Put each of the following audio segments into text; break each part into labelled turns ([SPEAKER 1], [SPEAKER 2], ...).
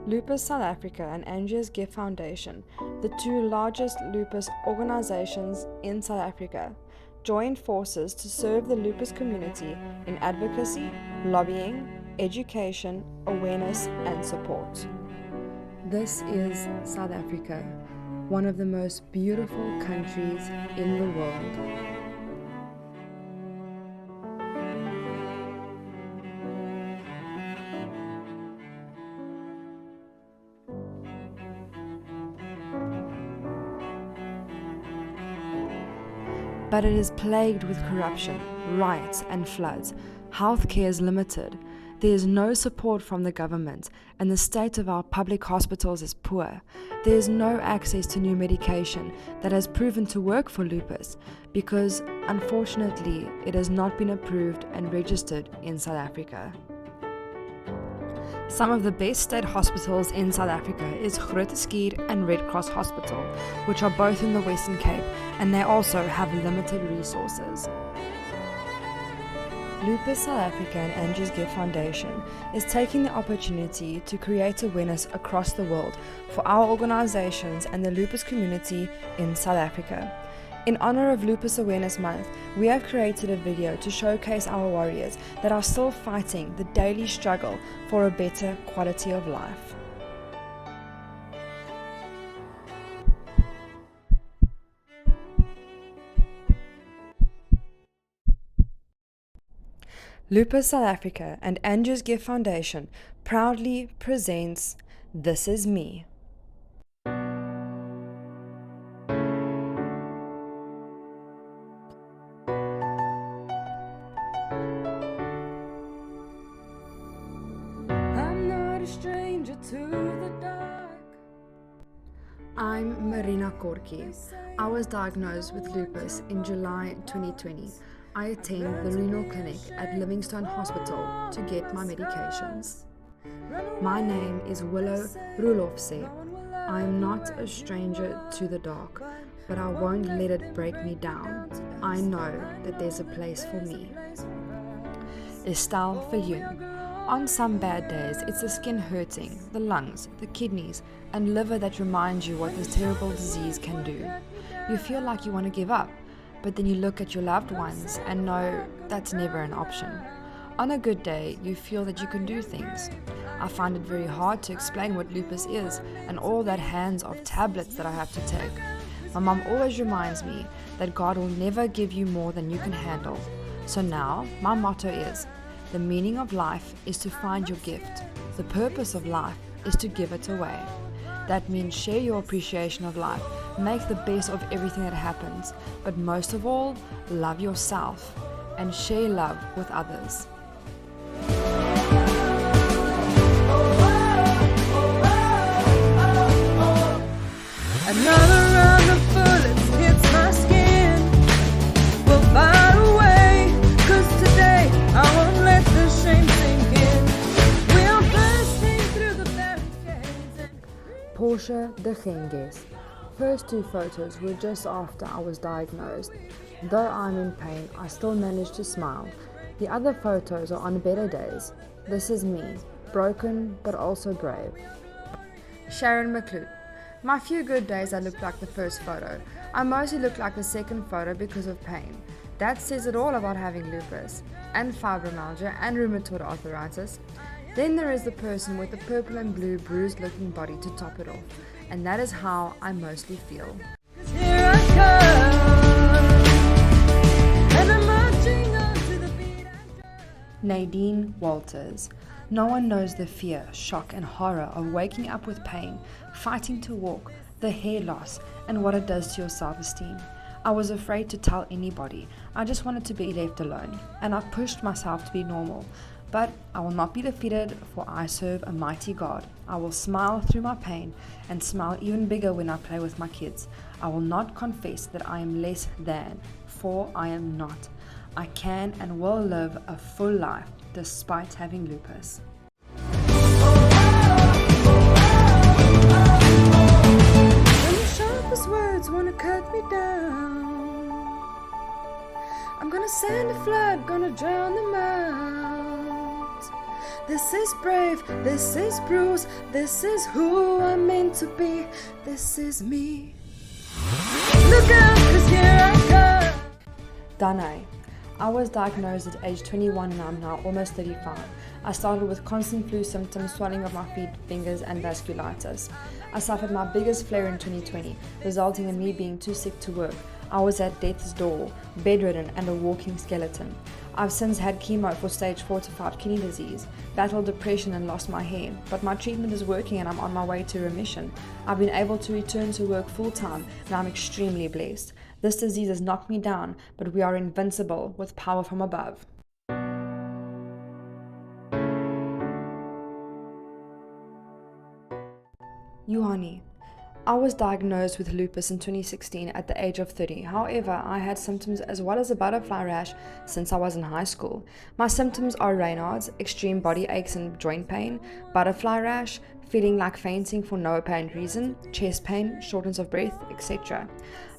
[SPEAKER 1] Lupus South Africa and Andrea's Gift Foundation, the two largest lupus organizations in South Africa, joined forces to serve the lupus community in advocacy, lobbying, education, awareness, and support. This is South Africa, one of the most beautiful countries in the world. But it is plagued with corruption, riots and floods. Healthcare is limited. There is no support from the government, and the state of our public hospitals is poor. There is no access to new medication that has proven to work for lupus because, unfortunately, it has not been approved and registered in South Africa. Some of the best state hospitals in South Africa is Groote Schuur and Red Cross Hospital, which are both in the Western Cape, and they also have limited resources. Lupus South Africa and Andrea's Gift Foundation is taking the opportunity to create awareness across the world for our organizations and the lupus community in South Africa. In honor of Lupus Awareness Month, we have created a video to showcase our warriors that are still fighting the daily struggle for a better quality of life. Lupus South Africa and Andrea's Gift Foundation proudly presents This Is Me.
[SPEAKER 2] Stranger to the dark.
[SPEAKER 1] I'm Marina Korki. I was diagnosed with lupus in July 2020. I attend the renal clinic at Livingstone Hospital to get my medications. My name is Willow Rulofse. I am not a stranger to the dark, but I won't let it break me down. I know that there's a place for me. Estelle Viljoen. On some bad days, it's the skin hurting, the lungs, the kidneys, and liver that remind you what this terrible disease can do. You feel like you want to give up, but then you look at your loved ones and know that's never an option. On a good day, you feel that you can do things. I find it very hard to explain what lupus is and all that hands of tablets that I have to take. My mom always reminds me that God will never give you more than you can handle. So now, my motto is, the meaning of life is to find your gift. The purpose of life is to give it away. That means share your appreciation of life, make the best of everything that happens, but most of all, love yourself and share love with others.
[SPEAKER 2] Another round of bullets hits my skin. We'll find a way, 'cause today I won't let the shame sink in. We are bursting through the barricades.
[SPEAKER 1] Portia de Genges. First two photos were just after I was diagnosed. Though I'm in pain, I still manage to smile. The other photos are on better days. This is me, broken but also brave. Sharon McLeod. My few good days I look like the first photo. I mostly look like the second photo because of pain. That says it all about having lupus, and fibromyalgia, and rheumatoid arthritis. Then there is the person with the purple and blue bruised looking body to top it off, and that is how I mostly feel.
[SPEAKER 2] Here I come, and I'm marching on to the beat I drum.
[SPEAKER 1] Nadine Walters. No one knows the fear, shock and horror of waking up with pain, fighting to walk, the hair loss, and what it does to your self-esteem. I was afraid to tell anybody. I just wanted to be left alone, and I pushed myself to be normal. But I will not be defeated, for I serve a mighty God. I will smile through my pain and smile even bigger when I play with my kids. I will not confess that I am less than, for I am not. I can and will live a full life despite having lupus.
[SPEAKER 2] When the sharpest words wanna cut me down, I'm gonna send a flood, gonna drown them out. This is brave, this This is Bruce, this is who I'm meant to be, this is me. Look out, 'cause here I come.
[SPEAKER 1] Danae. I was diagnosed at age 21 and I'm now almost 35. I started with constant flu symptoms, swelling of my feet, fingers, and vasculitis. I suffered my biggest flare in 2020, resulting in me being too sick to work. I was at death's door, bedridden, and a walking skeleton. I've since had chemo for stage 4 to 5 kidney disease, battled depression and lost my hair, but my treatment is working and I'm on my way to remission. I've been able to return to work full time and I'm extremely blessed. This disease has knocked me down, but we are invincible with power from above. Yuhani. I was diagnosed with lupus in 2016 at the age of 30. However, I had symptoms as well as a butterfly rash since I was in high school. My symptoms are Raynaud's, extreme body aches and joint pain, butterfly rash, feeling like fainting for no apparent reason, chest pain, shortness of breath, etc.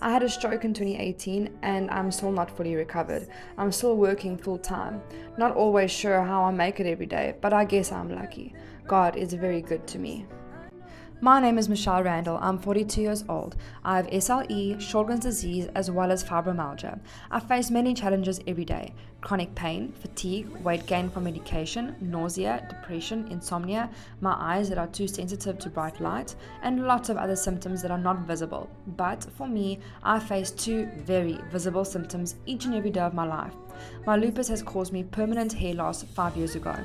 [SPEAKER 1] I had a stroke in 2018 and I'm still not fully recovered. I'm still working full time. Not always sure how I make it every day, but I guess I'm lucky. God is very good to me. My name is Michelle Randall. I'm 42 years old. I have SLE, Sjogren's disease, as well as fibromyalgia. I face many challenges every day: chronic pain, fatigue, weight gain from medication, nausea, depression, insomnia, my eyes that are too sensitive to bright light, and lots of other symptoms that are not visible. But for me, I face two very visible symptoms each and every day of my life. My lupus has caused me permanent hair loss 5 years ago.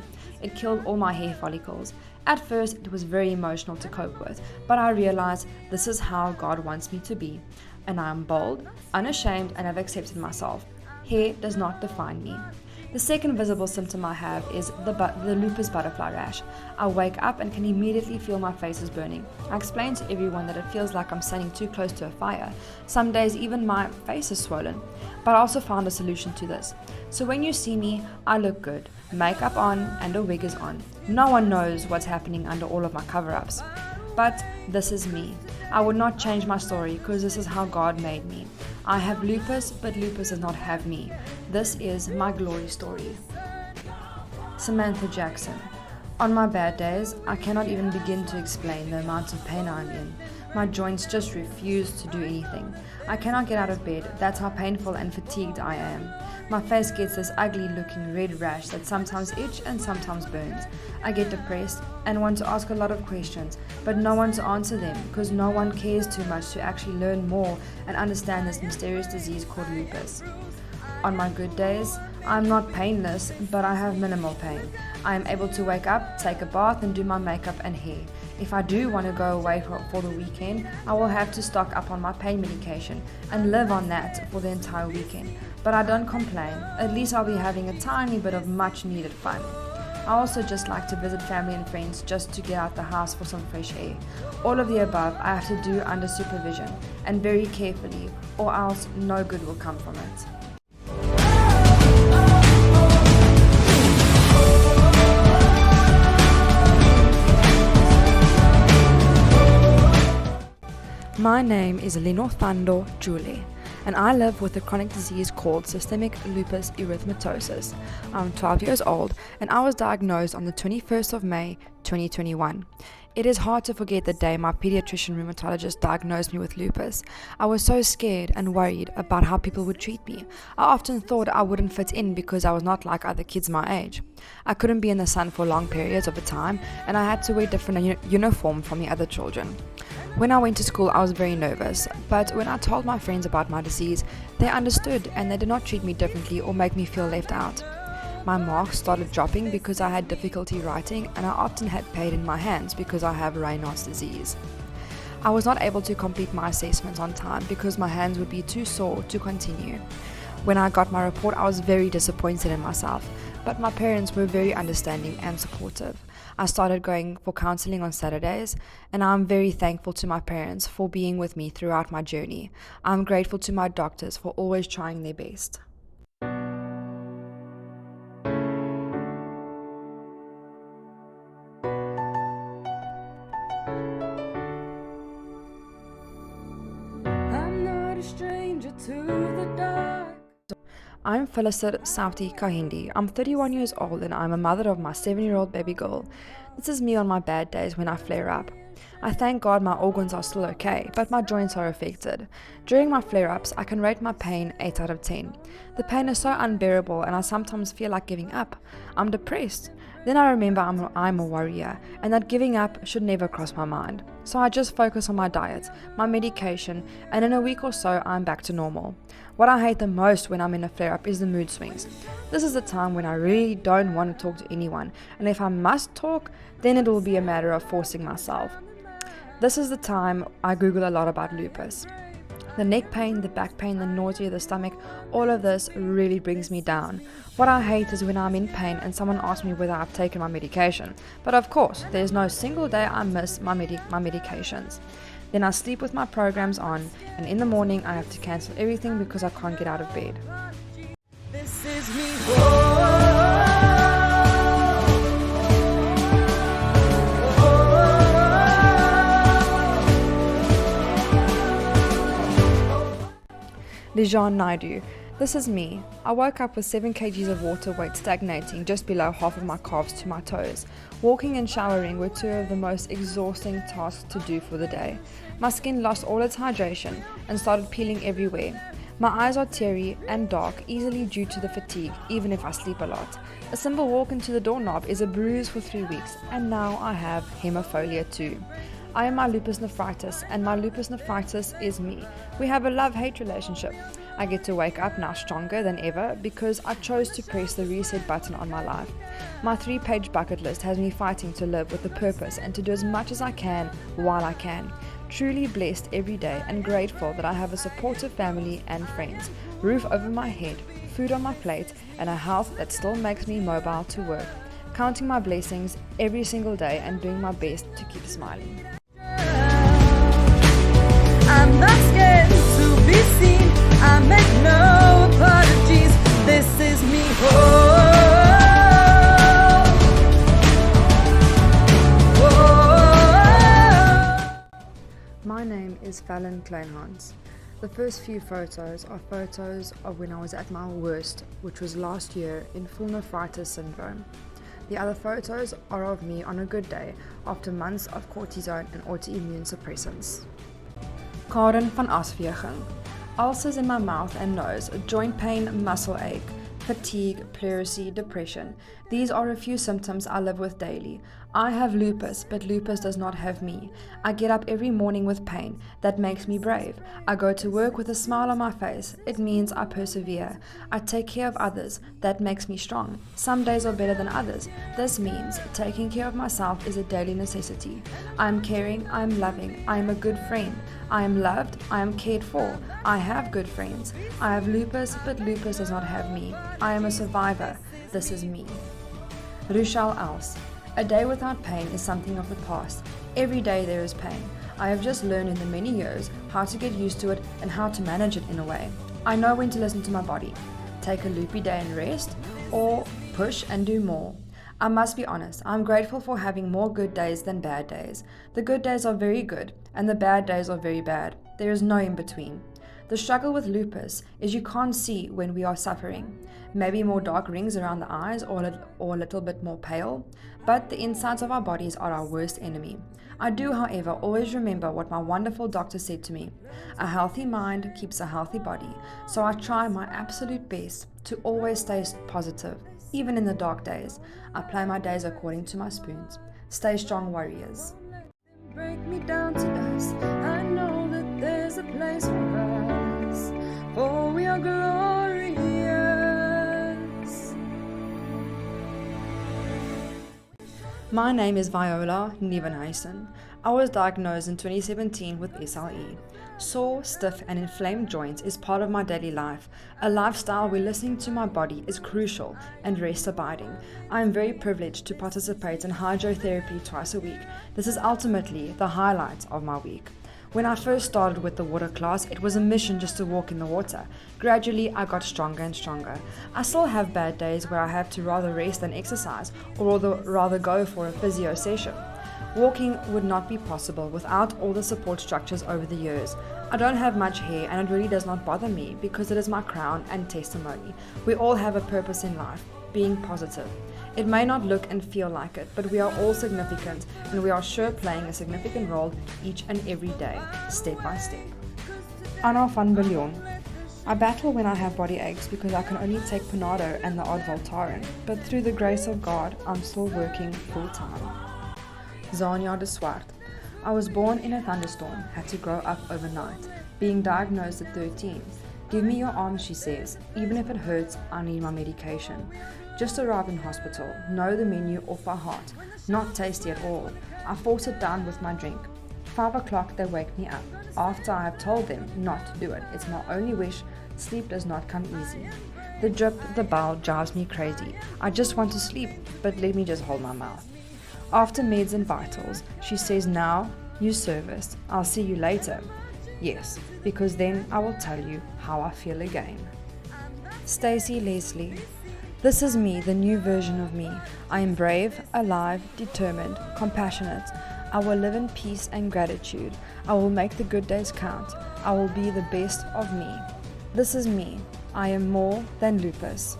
[SPEAKER 1] It killed all my hair follicles. At first, it was very emotional to cope with, but I realized this is how God wants me to be. And I am bold, unashamed, and have accepted myself. Hair does not define me. The second visible symptom I have is the lupus butterfly rash. I wake up and can immediately feel my face is burning. I explain to everyone that it feels like I'm standing too close to a fire. Some days even my face is swollen. But I also found a solution to this. So when you see me, I look good. Makeup on and a wig is on. No one knows what's happening under all of my cover-ups. But this is me. I would not change my story because this is how God made me. I have lupus, but lupus does not have me. This is my glory story. Samantha Jackson. On my bad days, I cannot even begin to explain the amount of pain I'm in. My joints just refuse to do anything. I cannot get out of bed. That's how painful and fatigued I am. My face gets this ugly looking red rash that sometimes itch and sometimes burns. I get depressed and want to ask a lot of questions, but no one to answer them because no one cares too much to actually learn more and understand this mysterious disease called lupus. On my good days, I'm not painless, but I have minimal pain. I am able to wake up, take a bath, and do my makeup and hair. If I do want to go away for the weekend, I will have to stock up on my pain medication and live on that for the entire weekend. But I don't complain. At least I'll be having a tiny bit of much needed fun. I also just like to visit family and friends just to get out the house for some fresh air. All of the above I have to do under supervision and very carefully, or else no good will come from it. My name is Linothando Julie, and I live with a chronic disease called systemic lupus erythematosus. I'm 12 years old, and I was diagnosed on the 21st of May, 2021. It is hard to forget the day my pediatrician rheumatologist diagnosed me with lupus. I was so scared and worried about how people would treat me. I often thought I wouldn't fit in because I was not like other kids my age. I couldn't be in the sun for long periods of the time, and I had to wear different uniform from the other children. When I went to school, I was very nervous, but when I told my friends about my disease, they understood and they did not treat me differently or make me feel left out. My marks started dropping because I had difficulty writing, and I often had pain in my hands because I have Raynaud's disease. I was not able to complete my assessments on time because my hands would be too sore to continue. When I got my report, I was very disappointed in myself, but my parents were very understanding and supportive. I started going for counseling on Saturdays, and I'm very thankful to my parents for being with me throughout my journey. I'm grateful to my doctors for always trying their best.
[SPEAKER 2] I'm not a stranger to the dark.
[SPEAKER 1] I'm Felicit Sauti Kahindi. I'm 31 years old and I'm a mother of my 7-year-old baby girl. This is me on my bad days when I flare up. I thank God my organs are still okay, but my joints are affected. During my flare-ups, I can rate my pain 8 out of 10. The pain is so unbearable and I sometimes feel like giving up. I'm depressed. Then I remember I'm a warrior and that giving up should never cross my mind. So I just focus on my diet, my medication, and in a week or so I'm back to normal. What I hate the most when I'm in a flare-up is the mood swings. This is the time when I really don't want to talk to anyone, and if I must talk, then it will be a matter of forcing myself. This is the time I Google a lot about lupus. The neck pain, the back pain, the nausea, the stomach, all of this really brings me down. What I hate is when I'm in pain and someone asks me whether I've taken my medication. But of course, there's no single day I miss my medications. Then I sleep with my programs on, and in the morning I have to cancel everything because I can't get out of bed.
[SPEAKER 2] This is me.
[SPEAKER 1] Lijan Naidu. This is me. I woke up with 7 kgs of water weight stagnating just below half of my calves to my toes. Walking and showering were 2 of the most exhausting tasks to do for the day. My skin lost all its hydration and started peeling everywhere. My eyes are teary and dark, easily due to the fatigue, even if I sleep a lot. A simple walk into the doorknob is a bruise for 3 weeks, and now I have hemophilia too. I am my lupus nephritis, and my lupus nephritis is me. We have a love-hate relationship. I get to wake up now stronger than ever because I chose to press the reset button on my life. My 3-page bucket list has me fighting to live with a purpose and to do as much as I can while I can. Truly blessed every day and grateful that I have a supportive family and friends, roof over my head, food on my plate, and a health that still makes me mobile to work. Counting my blessings every single day and doing my best to keep smiling.
[SPEAKER 2] I'm not scared to be seen. I make no apologies. This is me.
[SPEAKER 1] My name is Fallon Kleinhans. The first few photos are photos of when I was at my worst, which was last year in full nephritis syndrome. The other photos are of me on a good day after months of cortisone and autoimmune suppressants. Karen van Asvegen. Ulcers in my mouth and nose, joint pain, muscle ache, fatigue, pleurisy, depression. These are a few symptoms I live with daily. I have lupus, but lupus does not have me. I get up every morning with pain. That makes me brave. I go to work with a smile on my face. It means I persevere. I take care of others. That makes me strong. Some days are better than others. This means taking care of myself is a daily necessity. I am caring, I am loving, I am a good friend. I am loved, I am cared for. I have good friends. I have lupus, but lupus does not have me. I am a survivor. This is me. Rushal Els. A day without pain is something of the past. Every day there is pain. I have just learned in the many years how to get used to it and how to manage it in a way. I know when to listen to my body. Take a loopy day and rest, or push and do more. I must be honest, I'm grateful for having more good days than bad days. The good days are very good, and the bad days are very bad. There is no in between. The struggle with lupus is you can't see when we are suffering. Maybe more dark rings around the eyes or a little bit more pale, but the insides of our bodies are our worst enemy. I do, however, always remember what my wonderful doctor said to me. A healthy mind keeps a healthy body, so I try my absolute best to always stay positive, even in the dark days. I play my days according to my spoons. Stay strong, warriors.
[SPEAKER 2] Break me down to dust. I know that there's a place for us, for we are glorious.
[SPEAKER 1] My name is Viola Nieuwenhuisen. I was diagnosed in 2017 with SLE. Sore, stiff and inflamed joints is part of my daily life, a lifestyle where listening to my body is crucial and rest abiding. I am very privileged to participate in hydrotherapy twice a week. This is ultimately the highlight of my week. When I first started with the water class, it was a mission just to walk in the water. Gradually, I got stronger and stronger. I still have bad days where I have to rather rest than exercise, or rather go for a physio session. Walking would not be possible without all the support structures over the years. I don't have much hair and it really does not bother me because it is my crown and testimony. We all have a purpose in life, being positive. It may not look and feel like it, but we are all significant and we are sure playing a significant role each and every day, step by step. Anna van Billion. I battle when I have body aches because I can only take Panado and the odd Voltaren, but through the grace of God, I'm still working full time. Zania de Swart. I was born in a thunderstorm, had to grow up overnight, being diagnosed at 13. Give me your arm, she says. Even if it hurts, I need my medication. Just arrived in hospital, know the menu off by heart, not tasty at all. I force it down with my drink. 5 o'clock they wake me up, after I have told them not to do it. It's my only wish, sleep does not come easy. The drip, the bowel drives me crazy. I just want to sleep, but let me just hold my mouth. After meds and vitals, she says now, you service, I'll see you later. Yes, because then I will tell you how I feel again. Stacey Leslie. This is me, the new version of me. I am brave, alive, determined, compassionate. I will live in peace and gratitude. I will make the good days count. I will be the best of me. This is me. I am more than lupus.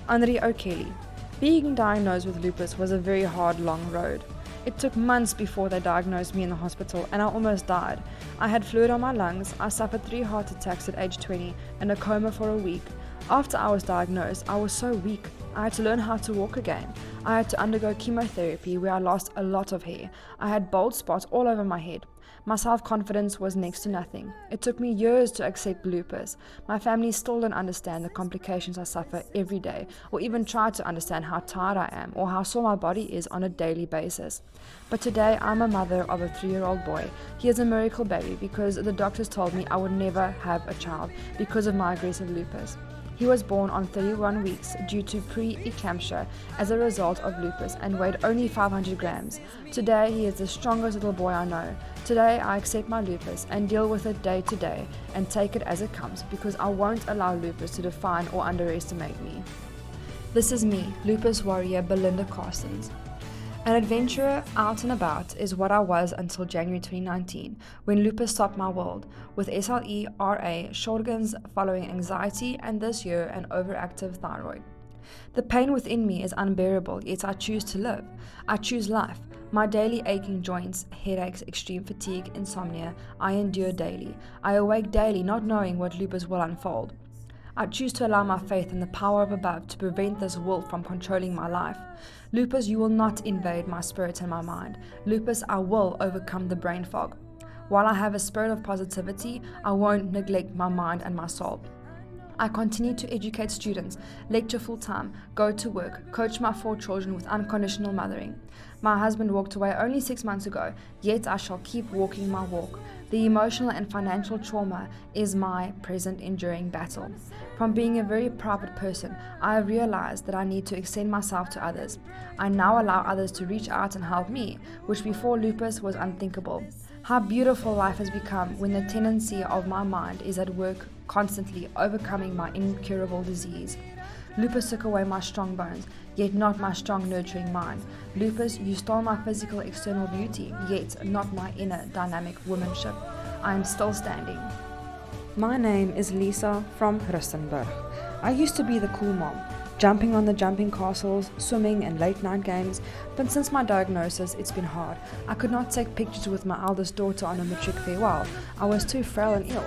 [SPEAKER 1] Andrea O'Kelly. Being diagnosed with lupus was a very hard, long road. It took months before they diagnosed me in the hospital and I almost died. I had fluid on my lungs, I suffered 3 heart attacks at age 20 and a coma for a week. After I was diagnosed, I was so weak. I had to learn how to walk again. I had to undergo chemotherapy where I lost a lot of hair. I had bald spots all over my head. My self-confidence was next to nothing. It took me years to accept lupus. My family still don't understand the complications I suffer every day, or even try to understand how tired I am, or how sore my body is on a daily basis. But today, I'm a mother of a 3-year-old boy. He is a miracle baby because the doctors told me I would never have a child because of my aggressive lupus. He was born on 31 weeks due to pre-eclampsia as a result of lupus and weighed only 500 grams. Today, he is the strongest little boy I know. Today, I accept my lupus and deal with it day to day and take it as it comes because I won't allow lupus to define or underestimate me. This is me, lupus warrior Belinda Carstens. An adventurer out and about is what I was until January 2019, when lupus stopped my world, with SLE, RA, Sjogren's following anxiety, and this year an overactive thyroid. The pain within me is unbearable, yet I choose to live. I choose life. My daily aching joints, headaches, extreme fatigue, insomnia, I endure daily. I awake daily not knowing what lupus will unfold. I choose to allow my faith in the power of above to prevent this wolf from controlling my life. Lupus, you will not invade my spirit and my mind. Lupus, I will overcome the brain fog. While I have a spirit of positivity, I won't neglect my mind and my soul. I continue to educate students, lecture full-time, go to work, coach my 4 children with unconditional mothering. My husband walked away only 6 months ago, yet I shall keep walking my walk. The emotional and financial trauma is my present enduring battle. From being a very private person, I have realized that I need to extend myself to others. I now allow others to reach out and help me, which before lupus was unthinkable. How beautiful life has become when the tendency of my mind is at work constantly overcoming my incurable disease. Lupus took away my strong bones, yet not my strong nurturing mind. Lupus, you stole my physical external beauty, yet not my inner dynamic womanship. I am still standing. My name is Lisa from Rustenburg. I used to be the cool mom, jumping on the jumping castles, swimming and late night games, but since my diagnosis it's been hard. I could not take pictures with my eldest daughter on a matric farewell. I was too frail and ill.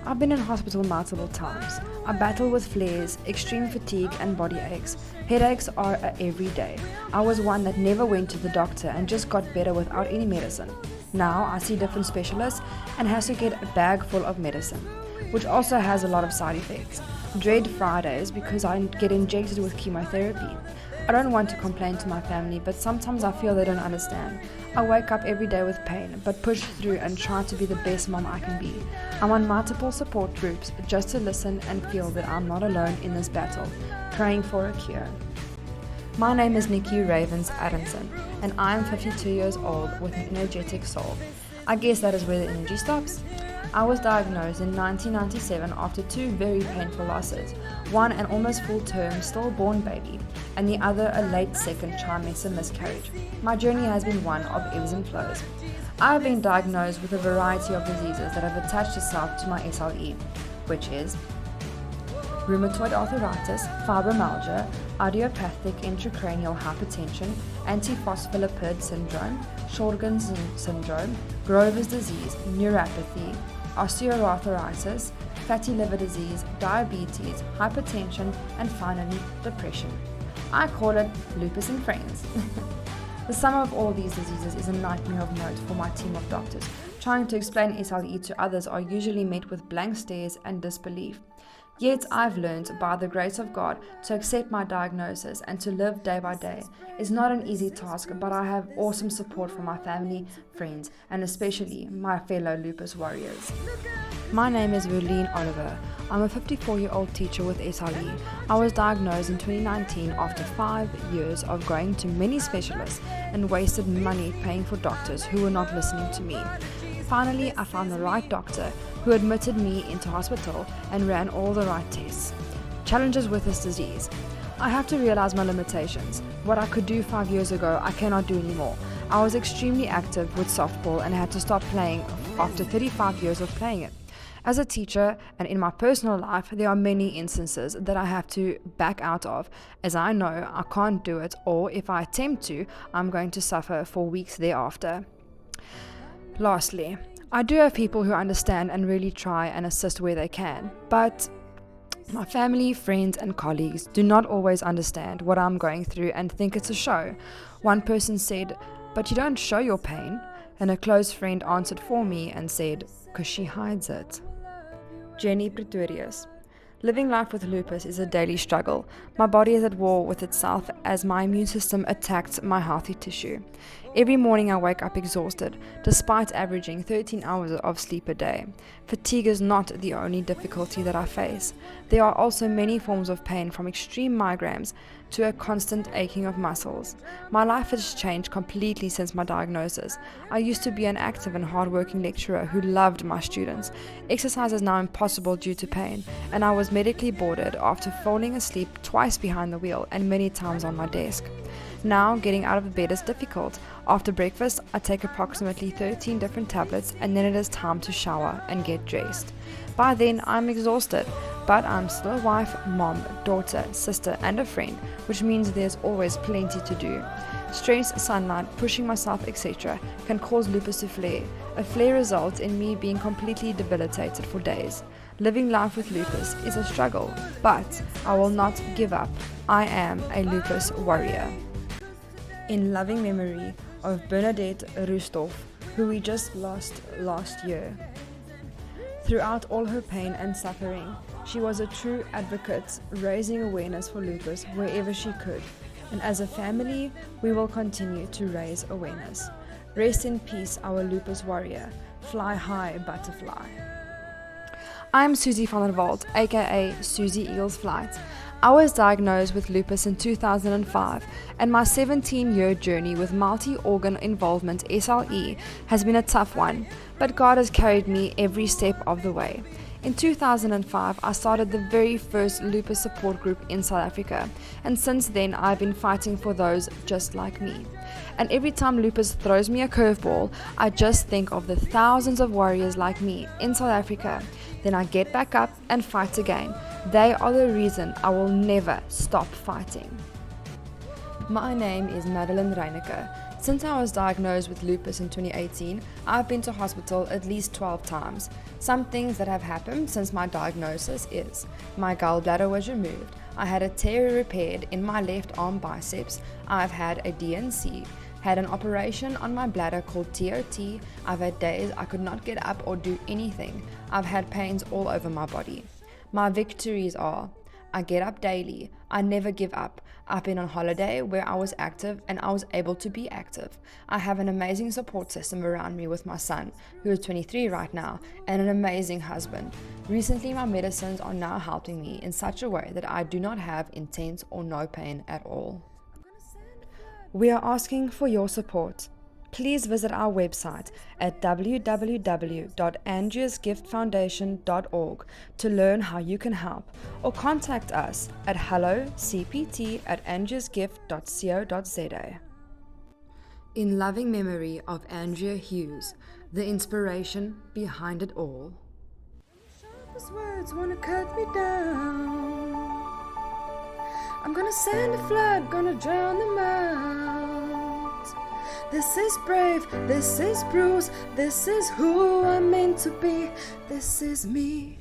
[SPEAKER 1] I've been in hospital multiple times. I battle with flares, extreme fatigue and body aches. Headaches are a everyday. I was one that never went to the doctor and just got better without any medicine. Now I see different specialists and has to get a bag full of medicine, which also has a lot of side effects. Dread Fridays because I get injected with chemotherapy. I don't want to complain to my family, but sometimes I feel they don't understand. I wake up every day with pain, but push through and try to be the best mom I can be. I'm on multiple support groups just to listen and feel that I'm not alone in this battle, praying for a cure. My name is Nikki Ravens Adamson, and I am 52 years old with an energetic soul. I guess that is where the energy stops. I was diagnosed in 1997 after 2 very painful losses, one an almost full-term stillborn baby, and the other a late second trimester miscarriage. My journey has been one of ebbs and flows. I have been diagnosed with a variety of diseases that have attached itself to my SLE, which is rheumatoid arthritis, fibromyalgia, idiopathic intracranial hypertension, antiphospholipid syndrome, Sjogren's syndrome, Grover's disease, neuropathy, osteoarthritis, fatty liver disease, diabetes, hypertension, and finally, depression. I call it lupus and friends. The sum of all these diseases is a nightmare of note for my team of doctors. Trying to explain SLE to others are usually met with blank stares and disbelief. Yet I've learned, by the grace of God, to accept my diagnosis and to live day by day. It's not an easy task, but I have awesome support from my family, friends, and especially my fellow lupus warriors. My name is Verlene Oliver. I'm a 54-year-old teacher with SLE. I was diagnosed in 2019 after 5 years of going to many specialists and wasted money paying for doctors who were not listening to me. Finally, I found the right doctor who admitted me into hospital and ran all the right tests. Challenges with this disease. I have to realize my limitations. What I could do 5 years ago, I cannot do anymore. I was extremely active with softball and had to stop playing after 35 years of playing it. As a teacher and in my personal life, there are many instances that I have to back out of, as I know I can't do it, or if I attempt to, I'm going to suffer for weeks thereafter. Lastly, I do have people who understand and really try and assist where they can, but my family, friends, and colleagues do not always understand what I'm going through and think it's a show. One person said, "But you don't show your pain," and a close friend answered for me and said, "'Cause she hides it." Jenny Pretorius. Living life with lupus is a daily struggle. My body is at war with itself as my immune system attacks my healthy tissue. Every morning I wake up exhausted, despite averaging 13 hours of sleep a day. Fatigue is not the only difficulty that I face. There are also many forms of pain, from extreme migraines to a constant aching of muscles. My life has changed completely since my diagnosis. I used to be an active and hardworking lecturer who loved my students. Exercise is now impossible due to pain, and I was medically boarded after falling asleep twice behind the wheel and many times on my desk. Now, getting out of bed is difficult. After breakfast, I take approximately 13 different tablets, and then it is time to shower and get dressed. By then, I'm exhausted, but I'm still a wife, mom, daughter, sister, and a friend, which means there's always plenty to do. Stress, sunlight, pushing myself, etc. can cause lupus to flare. A flare results in me being completely debilitated for days. Living life with lupus is a struggle, but I will not give up. I am a lupus warrior. In loving memory of Bernadette Rustov, who we just lost last year. Throughout all her pain and suffering, she was a true advocate, raising awareness for lupus wherever she could. And as a family, we will continue to raise awareness. Rest in peace, our lupus warrior. Fly high, butterfly. I'm Susie van der Walt, aka Susie Eagles Flight. I was diagnosed with lupus in 2005, and my 17-year journey with multi-organ involvement SLE has been a tough one, but God has carried me every step of the way. In 2005, I started the very first lupus support group in South Africa, and since then I've been fighting for those just like me. And every time lupus throws me a curveball, I just think of the thousands of warriors like me in South Africa. Then I get back up and fight again. They are the reason I will never stop fighting. My name is Madeline Reinecke. Since I was diagnosed with lupus in 2018, I've been to hospital at least 12 times. Some things that have happened since my diagnosis is: my gallbladder was removed, I had a tear repaired in my left arm biceps, I've had a DNC, had an operation on my bladder called TOT, I've had days I could not get up or do anything, I've had pains all over my body. My victories are: I get up daily, I never give up, I've been on holiday where I was active and I was able to be active. I have an amazing support system around me with my son, who is 23 right now, and an amazing husband. Recently, my medicines are now helping me in such a way that I do not have intense or no pain at all. We are asking for your support. please visit our website at www.andreasgiftfoundation.org to learn how you can help, or contact us at hellocpt@andreasgift.co.za. In loving memory of Andrea Hughes, the inspiration behind it all.
[SPEAKER 2] Sharpest words wanna cut me down. I'm gonna send a flood, gonna drown them out. This is brave, this is bruised, this is who I'm meant to be. This is me.